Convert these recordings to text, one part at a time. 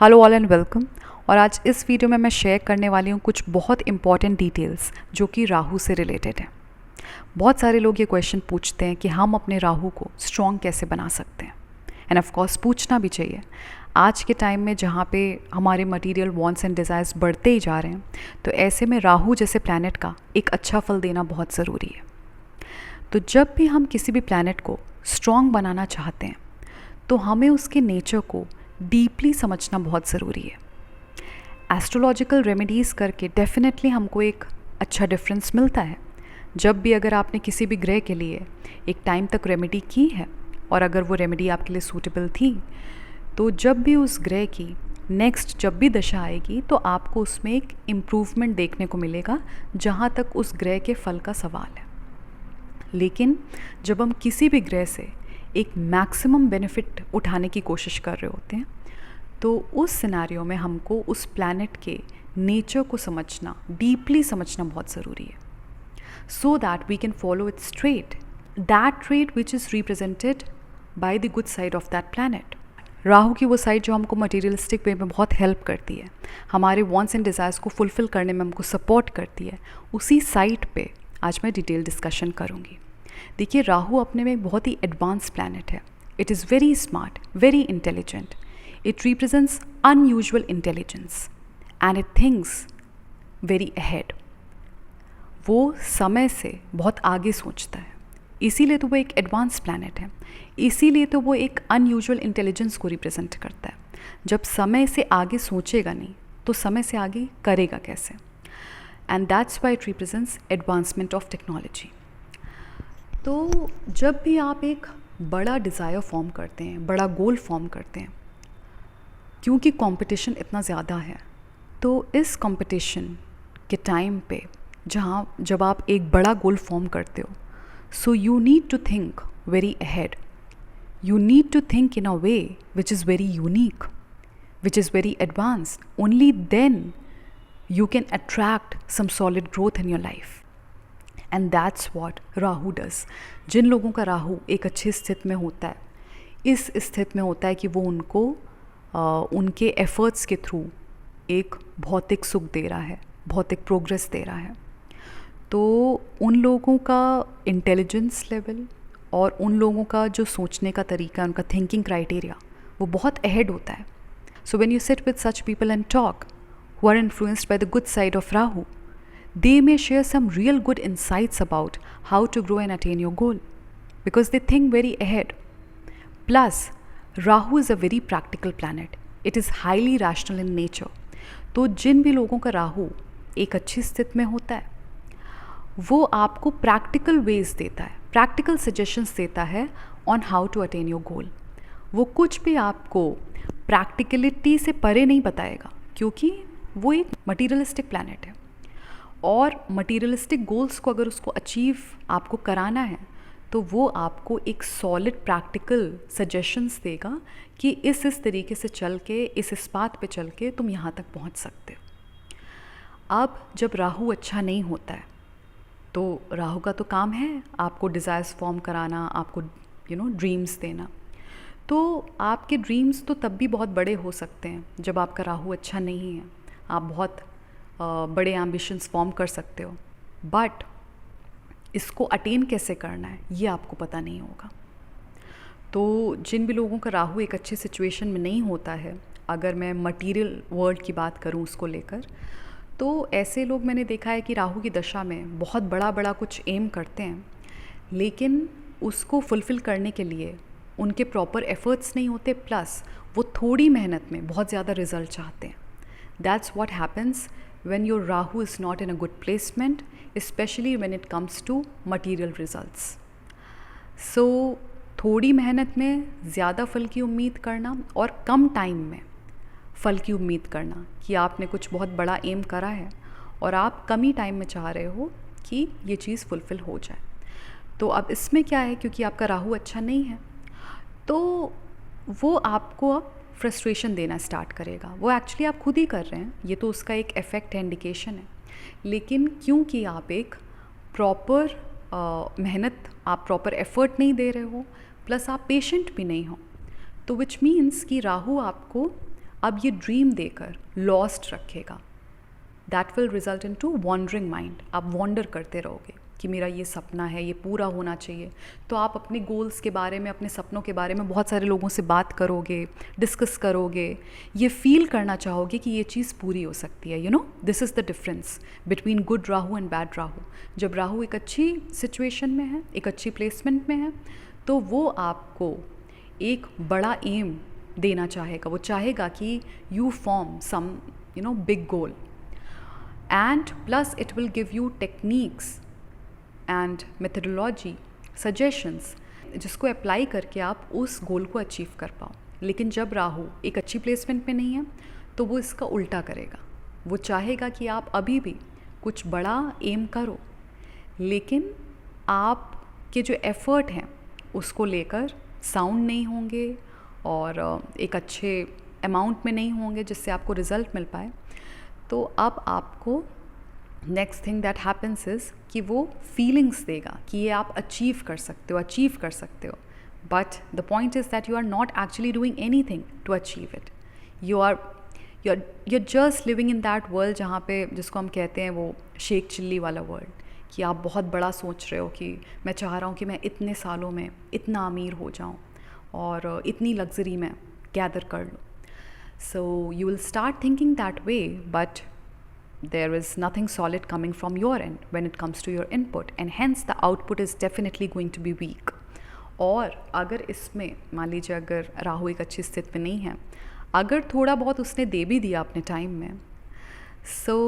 Hello all and welcome. और आज इस वीडियो में मैं शेयर करने वाली हूँ कुछ बहुत इंपॉर्टेंट डिटेल्स जो कि राहु से रिलेटेड है। बहुत सारे लोग ये क्वेश्चन पूछते हैं कि हम अपने राहु को स्ट्रॉन्ग कैसे बना सकते हैं, एंड ऑफ कोर्स पूछना भी चाहिए। आज के टाइम में जहाँ पे हमारे मटेरियल वांट्स एंड डिज़ायर्स बढ़ते ही जा रहे हैं, तो ऐसे में राहु जैसे प्लैनेट का एक अच्छा फल देना बहुत ज़रूरी है। तो जब भी हम किसी भी प्लैनेट को स्ट्रॉन्ग बनाना चाहते हैं तो हमें उसके नेचर को डीपली समझना बहुत ज़रूरी है। एस्ट्रोलॉजिकल रेमेडीज़ करके डेफिनेटली हमको एक अच्छा डिफरेंस मिलता है। जब भी अगर आपने किसी भी ग्रह के लिए एक टाइम तक रेमेडी की है और अगर वो रेमेडी आपके लिए सूटेबल थी, तो जब भी उस ग्रह की नेक्स्ट जब भी दशा आएगी तो आपको उसमें एक इम्प्रूवमेंट देखने को मिलेगा, जहाँ तक उस ग्रह के फल का सवाल है। लेकिन जब हम किसी भी ग्रह से एक मैक्सिमम बेनिफिट उठाने की कोशिश कर रहे होते हैं, तो उस सिनेरियो में हमको उस प्लैनेट के नेचर को समझना, डीपली समझना बहुत ज़रूरी है, so that we can follow its that trait which is represented by the good side of that planet. Rahu की वो साइड जो हमको मटेरियलिस्टिक वे में बहुत हेल्प करती है, हमारे वांट्स एंड डिज़ायर्स को फुलफ़िल करने में हमको सपोर्ट करती है, उसी साइड पे आज मैं डिटेल डिस्कशन करूँगी। देखिए, राहु अपने में एक बहुत ही एडवांस प्लैनेट है। It is very smart, very intelligent. It represents unusual intelligence and it thinks very ahead. वो समय से बहुत आगे सोचता है, इसीलिए तो वो एक एडवांस प्लैनेट है, इसीलिए तो वो एक अनयूजुअल इंटेलिजेंस को रिप्रेजेंट करता है। जब समय से आगे सोचेगा नहीं तो समय से आगे करेगा कैसे? And that's why it represents advancement of technology. तो जब भी आप एक बड़ा डिज़ायर फॉर्म करते हैं, बड़ा गोल फॉर्म करते हैं, क्योंकि कंपटीशन इतना ज़्यादा है, तो इस कंपटीशन के टाइम पे जब आप एक बड़ा गोल फॉर्म करते हो, so you need to think very ahead. You need to think in a way which is very unique, which is very advanced. Only then you can attract some solid growth in your life, and that's what Rahu does। जिन लोगों का राहु एक अच्छी स्थिति में होता है, इस स्थिति में होता है कि वो उनको उनके एफर्ट्स के थ्रू एक भौतिक सुख दे रहा है, भौतिक प्रोग्रेस दे रहा है। तो उन लोगों का इंटेलिजेंस लेवल और उन लोगों का जो सोचने का तरीका, उनका थिंकिंग क्राइटेरिया वो बहुत अहेड होता है। So when you sit with such people and talk who are influenced by the good side of Rahu, they may share some real good insights about how to grow and attain your goal, because they think very ahead. Plus, Rahu is a very practical planet. It is highly rational in nature. तो जिन भी लोगों का राहु एक अच्छी स्थिति में होता है, वो आपको प्रैक्टिकल वेज देता है, प्रैक्टिकल सजेशंस देता है on how to attain your goal. वो कुछ भी आपको प्रैक्टिकलिटी से परे नहीं बताएगा, क्योंकि वो एक मटीरियलिस्टिक प्लैनेट है, और मटीरियलिस्टिक गोल्स को अगर उसको अचीव आपको कराना है तो वो आपको एक सॉलिड प्रैक्टिकल सजेशंस देगा कि इस तरीके से चल के, इस बात पे चल के तुम यहाँ तक पहुँच सकते हो। अब जब राहु अच्छा नहीं होता है, तो राहु का तो काम है आपको डिज़ायर्स फॉर्म कराना, आपको ड्रीम्स देना। तो आपके ड्रीम्स तो तब भी बहुत बड़े हो सकते हैं जब आपका राहु अच्छा नहीं है। आप बहुत बड़े एम्बिशंस फॉर्म कर सकते हो, बट इसको अटेन कैसे करना है ये आपको पता नहीं होगा। तो जिन भी लोगों का राहु एक अच्छी सिचुएशन में नहीं होता है, अगर मैं मटेरियल वर्ल्ड की बात करूं उसको लेकर, तो ऐसे लोग मैंने देखा है कि राहु की दशा में बहुत बड़ा कुछ एम करते हैं, लेकिन उसको फुलफ़िल करने के लिए उनके प्रॉपर एफर्ट्स नहीं होते, प्लस वो थोड़ी मेहनत में बहुत ज़्यादा रिजल्ट चाहते हैं। That's what happens when your Rahu is not in a good placement, especially when it comes to material results. So, थोड़ी मेहनत में ज़्यादा फल की उम्मीद करना और कम टाइम में फल की उम्मीद करना कि आपने कुछ बहुत बड़ा एम करा है और आप कम ही टाइम में चाह रहे हो कि ये चीज़ फुलफ़िल हो जाए। तो अब इसमें क्या है, क्योंकि आपका राहु अच्छा नहीं है, तो वो आपको अब फ्रस्ट्रेशन देना स्टार्ट करेगा। वो एक्चुअली आप खुद ही कर रहे हैं, ये तो उसका एक इफ़ेक्ट है, इंडिकेशन है। लेकिन क्योंकि आप एक प्रॉपर मेहनत, आप प्रॉपर एफर्ट नहीं दे रहे हो, प्लस आप पेशेंट भी नहीं हो, तो विच मीन्स कि राहु आपको अब ये ड्रीम देकर लॉस्ट रखेगा, that will result into wandering mind. आप वॉन्डर करते रहोगे कि मेरा ये सपना है, ये पूरा होना चाहिए। तो आप अपने गोल्स के बारे में, अपने सपनों के बारे में बहुत सारे लोगों से बात करोगे, डिस्कस करोगे, ये फील करना चाहोगे कि ये चीज़ पूरी हो सकती है। You know, this is the difference between good Rahu and bad Rahu. जब राहु एक अच्छी सिचुएशन में है, एक अच्छी प्लेसमेंट में है, तो वो आपको एक बड़ा एम देना चाहेगा। वो चाहेगा कि you form some big goal, and plus it will give you techniques and methodology, suggestions, जिसको अप्लाई करके आप उस गोल को अचीव कर पाओ। लेकिन जब राहु एक अच्छी प्लेसमेंट में नहीं है, तो वो इसका उल्टा करेगा। वो चाहेगा कि आप अभी भी कुछ बड़ा एम करो, लेकिन आपके जो एफ़र्ट हैं उसको लेकर साउंड नहीं होंगे और एक अच्छे अमाउंट में नहीं होंगे जिससे आपको रिज़ल्ट मिल पाए। तो अब आपको next thing that happens is कि वो फीलिंग्स देगा कि ये आप अचीव कर सकते हो, but the point is that you are not actually doing anything to achieve it. You are just living in that world जहाँ पे, जिसको हम कहते हैं वो शेख चिल्ली वाला वर्ल्ड, कि आप बहुत बड़ा सोच रहे हो कि मैं चाह रहा हूँ कि मैं इतने सालों में इतना अमीर हो जाऊँ और इतनी लग्जरी में गैदर कर लूँ। So you will start thinking that way, but there is nothing solid coming from your end when it comes to your input, and hence the output is definitely going to be weak. और अगर इसमें मान लीजिए अगर राहु एक अच्छी स्थिति में नहीं है, अगर थोड़ा बहुत उसने दे भी दिया अपने टाइम में, so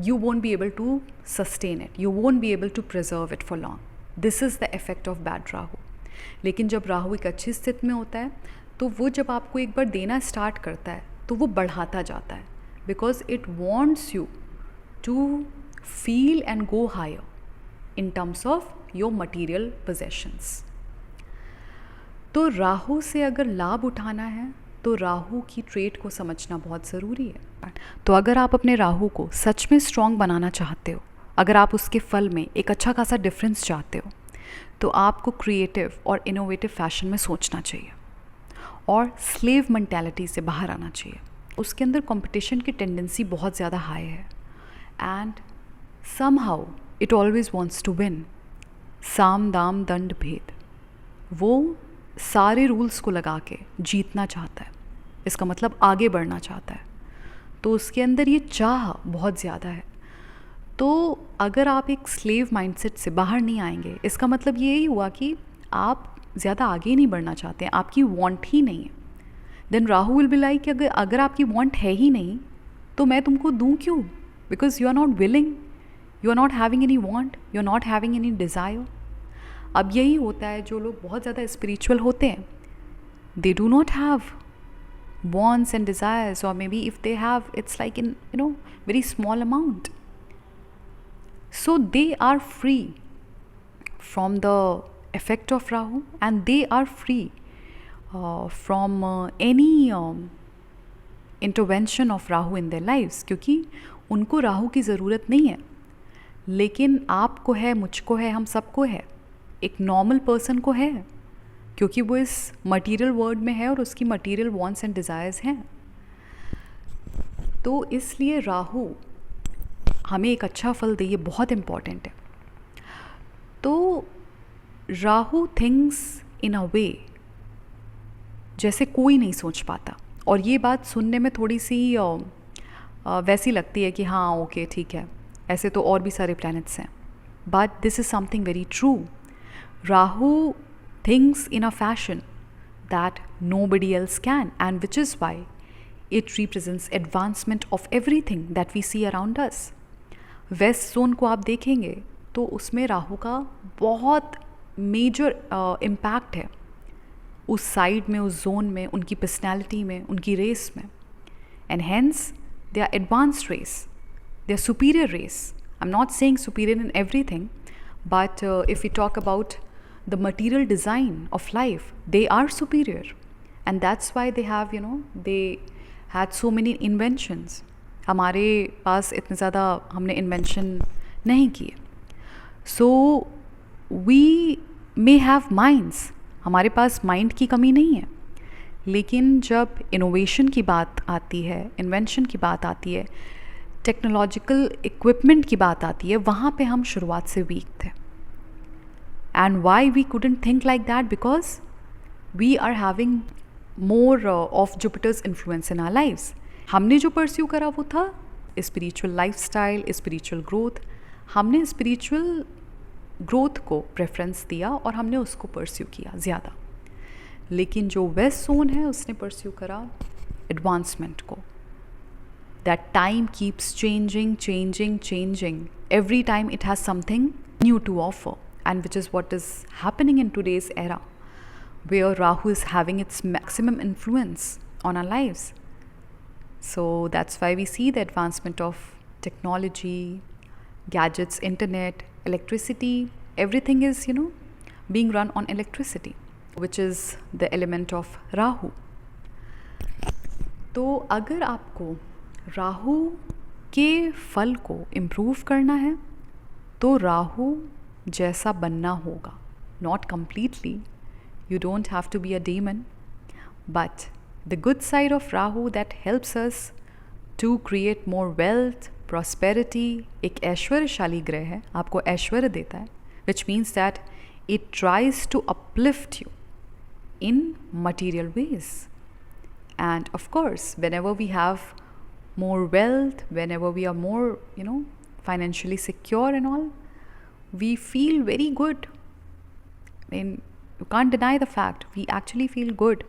you won't be able to sustain it, you won't be able to preserve it for long. This is the effect of bad Rahu. लेकिन जब राहु एक अच्छी स्थिति में होता है, तो वो जब आपको एक बार देना स्टार्ट करता है तो वो बढ़ाता जाता है, because it wants you to feel and go higher in terms of your material possessions. तो राहु से अगर लाभ उठाना है तो राहु की ट्रेट को समझना बहुत ज़रूरी है। तो अगर आप अपने राहु को सच में स्ट्रॉन्ग बनाना चाहते हो, अगर आप उसके फल में एक अच्छा खासा डिफरेंस चाहते हो, तो आपको क्रिएटिव और इनोवेटिव फैशन में सोचना चाहिए और स्लेव मेंटालिटी से बाहर आना चाहिए। उसके अंदर कंपटीशन की टेंडेंसी बहुत ज़्यादा हाई है, and somehow it always wants to win. साम दाम दंड भेद, वो सारे रूल्स को लगा के जीतना चाहता है, इसका मतलब आगे बढ़ना चाहता है। तो उसके अंदर ये चाह बहुत ज़्यादा है। तो अगर आप एक स्लेव माइंडसेट से बाहर नहीं आएंगे, इसका मतलब ये ही हुआ कि आप ज़्यादा आगे नहीं बढ़ना चाहते हैं, आपकी वांट ही नहीं है। Then Rahu will be like कि अगर आपकी वांट है ही नहीं तो मैं तुमको दूँ क्यों, because you are not willing, you are not having any want, you are not having any desire. अब यही होता है, जो लोग बहुत ज़्यादा स्पिरिचुअल होते हैं, they do not have wants and desires, or maybe if they have, it's like in very small amount. So they are free from the effect of Rahu, and they are free from any intervention of Rahu in their lives, क्योंकि उनको राहु की ज़रूरत नहीं है। लेकिन आपको है, मुझको है, हम सबको है, एक नॉर्मल पर्सन को है, क्योंकि वो इस मटेरियल वर्ल्ड में है और उसकी मटेरियल वांट्स एंड डिज़ायर्स हैं। तो इसलिए राहु हमें एक अच्छा फल दे, ये बहुत इम्पॉर्टेंट है। तो राहु थिंग्स इन अ वे जैसे कोई नहीं सोच पाता, और ये बात सुनने में थोड़ी सी वैसी लगती है कि हाँ ओके ठीक है, ऐसे तो और भी सारे प्लैनेट्स हैं, but this is something very true. Rahu thinks in a fashion that nobody else can, and which is why it represents advancement of everything that we see around us. West zone को आप देखेंगे तो उसमें राहु का बहुत major impact है, उस side में, उस जोन में, उनकी पर्सनैलिटी में, उनकी रेस में, and hence they are advanced race, they are superior race. I am not saying superior in everything, but if we talk about the material design of life, they are superior, and that's why they have, they had so many inventions. हमारे पास इतने ज़्यादा हमने invention नहीं किए। So we may have minds, हमारे पास mind की कमी नहीं है, लेकिन जब इनोवेशन की बात आती है, इन्वेंशन की बात आती है, टेक्नोलॉजिकल इक्विपमेंट की बात आती है, वहाँ पे हम शुरुआत से वीक थे. And why we couldn't think like that? Because we are having more of Jupiter's influence in our lives. हमने जो परस्यू करा वो था स्पिरिचुअल लाइफस्टाइल, स्पिरिचुअल ग्रोथ. हमने स्पिरिचुअल ग्रोथ को प्रेफरेंस दिया और हमने उसको परस्यू किया ज़्यादा. लेकिन जो वेस्ट जोन है उसने परस्यू करा एडवांसमेंट को. That time keeps changing changing changing. Every time it has something new to offer, and which is what is happening in today's era, where Rahu is having its maximum influence on our lives. So that's why we see the advancement of technology, gadgets, internet, electricity. Everything is, being run on electricity, which is the element of Rahu. तो अगर आपको राहु के फल को improve करना है तो राहु जैसा बनना होगा. Not completely, you don't have to be a demon, but the good side of Rahu that helps us to create more wealth, prosperity. एक ऐश्वर्यशाली ग्रह है, आपको ऐश्वर्य देता है, which means that it tries to uplift you in material ways. And of course whenever we have more wealth, whenever we are more, financially secure and all, we feel very good. I mean, you can't deny the fact, we actually feel good.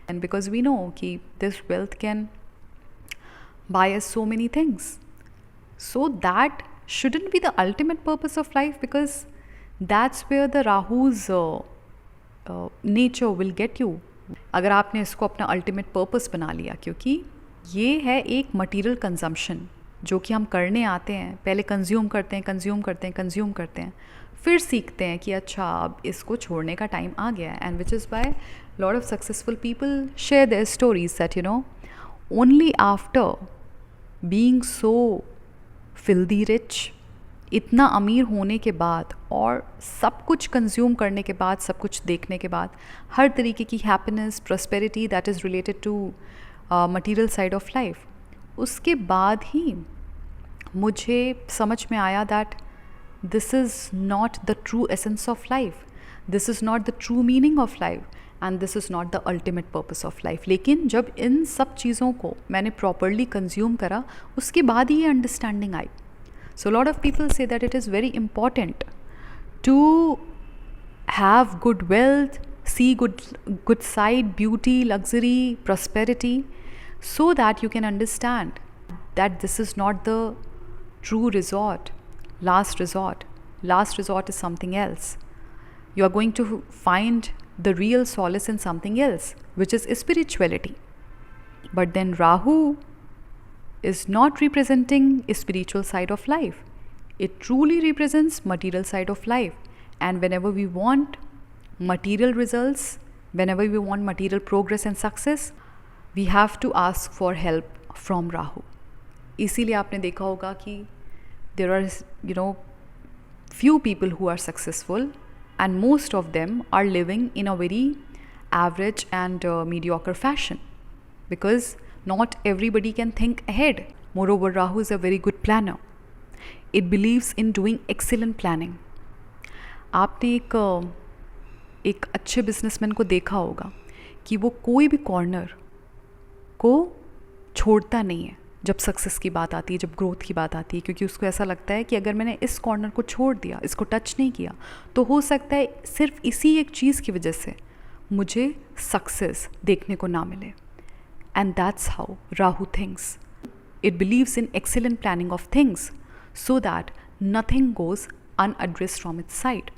And because we know that this wealth can buy us so many things. So that shouldn't be the ultimate purpose of life, because that's where the Rahu's nature will get you. अगर आपने इसको अपना ultimate purpose बना लिया, क्योंकि ये है एक material consumption जो कि हम करने आते हैं. पहले कंज्यूम करते हैं, फिर सीखते हैं कि अच्छा अब इसको छोड़ने का टाइम आ गया है. And which is by lot of successful people share their stories that only after being so filthy rich, इतना अमीर होने के बाद और सब कुछ कंज्यूम करने के बाद, सब कुछ देखने के बाद, हर तरीके की happiness, prosperity that is related to material side of life, उसके बाद ही मुझे समझ में आया that this is not the true essence of life, this is not the true meaning of life, and this is not the ultimate purpose of life. लेकिन जब इन सब चीज़ों को मैंने प्रॉपरली कंज्यूम करा, उसके बाद ही ये अंडरस्टैंडिंग आई. So lot of people say that it is very important to have good wealth, see good side, beauty, luxury, prosperity, so that you can understand that this is not the true resort, last resort. Last resort is something else. You are going to find the real solace in something else, which is spirituality. But then Rahu is not representing a spiritual side of life. It truly represents material side of life. And whenever we want material results, whenever we want material progress and success, we have to ask for help from Rahu. इसीलिए आपने देखा होगा कि there are few people who are successful, and most of them are living in a very average and mediocre fashion, because not everybody can think ahead. Moreover, Rahu is a very good planner. It believes in doing excellent planning. आपने एक अच्छे businessman को देखा होगा कि वो कोई भी कॉर्नर को छोड़ता नहीं है जब सक्सेस की बात आती है, जब ग्रोथ की बात आती है, क्योंकि उसको ऐसा लगता है कि अगर मैंने इस कॉर्नर को छोड़ दिया, इसको टच नहीं किया, तो हो सकता है सिर्फ इसी एक चीज़ की वजह से मुझे सक्सेस देखने को ना मिले. And that's how Rahu thinks. It believes in excellent planning of things so that nothing goes unaddressed from its side.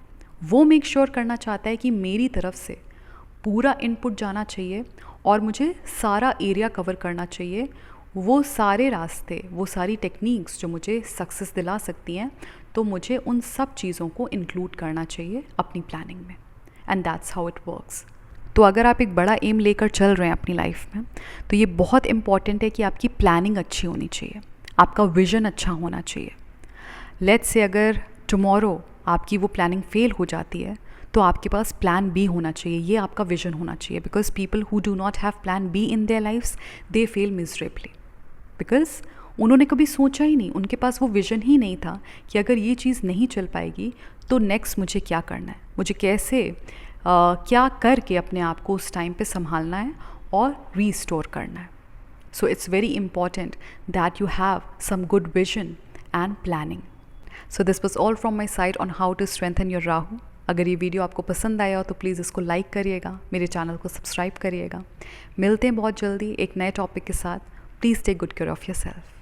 वो मेक श्योर करना चाहता है कि मेरी तरफ से पूरा इनपुट जाना चाहिए और मुझे सारा एरिया कवर करना चाहिए. वो सारे रास्ते, वो सारी टेक्निक्स जो मुझे सक्सेस दिला सकती हैं, तो मुझे उन सब चीज़ों को इंक्लूड करना चाहिए अपनी प्लानिंग में. And that's how it works. तो अगर आप एक बड़ा एम लेकर चल रहे हैं अपनी लाइफ में, तो ये बहुत इंपॉर्टेंट है कि आपकी प्लानिंग अच्छी होनी चाहिए, आपका विजन अच्छा होना चाहिए. लेट्स से अगर टुमारो आपकी वो प्लानिंग फेल हो जाती है, तो आपके पास प्लान बी होना चाहिए, ये आपका विजन होना चाहिए। Because people who do not have plan B in their lives they fail miserably, because उन्होंने कभी सोचा ही नहीं, उनके पास वो विजन ही नहीं था कि अगर ये चीज़ नहीं चल पाएगी तो नेक्स्ट मुझे क्या करना है, मुझे कैसे क्या करके अपने आप को उस टाइम पे संभालना है और रीस्टोर करना है। So it's very important that you have some good vision and planning. So this was all from my side on how to strengthen your Rahu. अगर ये वीडियो आपको पसंद आया हो तो प्लीज़ इसको लाइक करिएगा, मेरे चैनल को सब्सक्राइब करिएगा। मिलते हैं बहुत जल्दी एक नए टॉपिक के साथ। Please take good care of your self.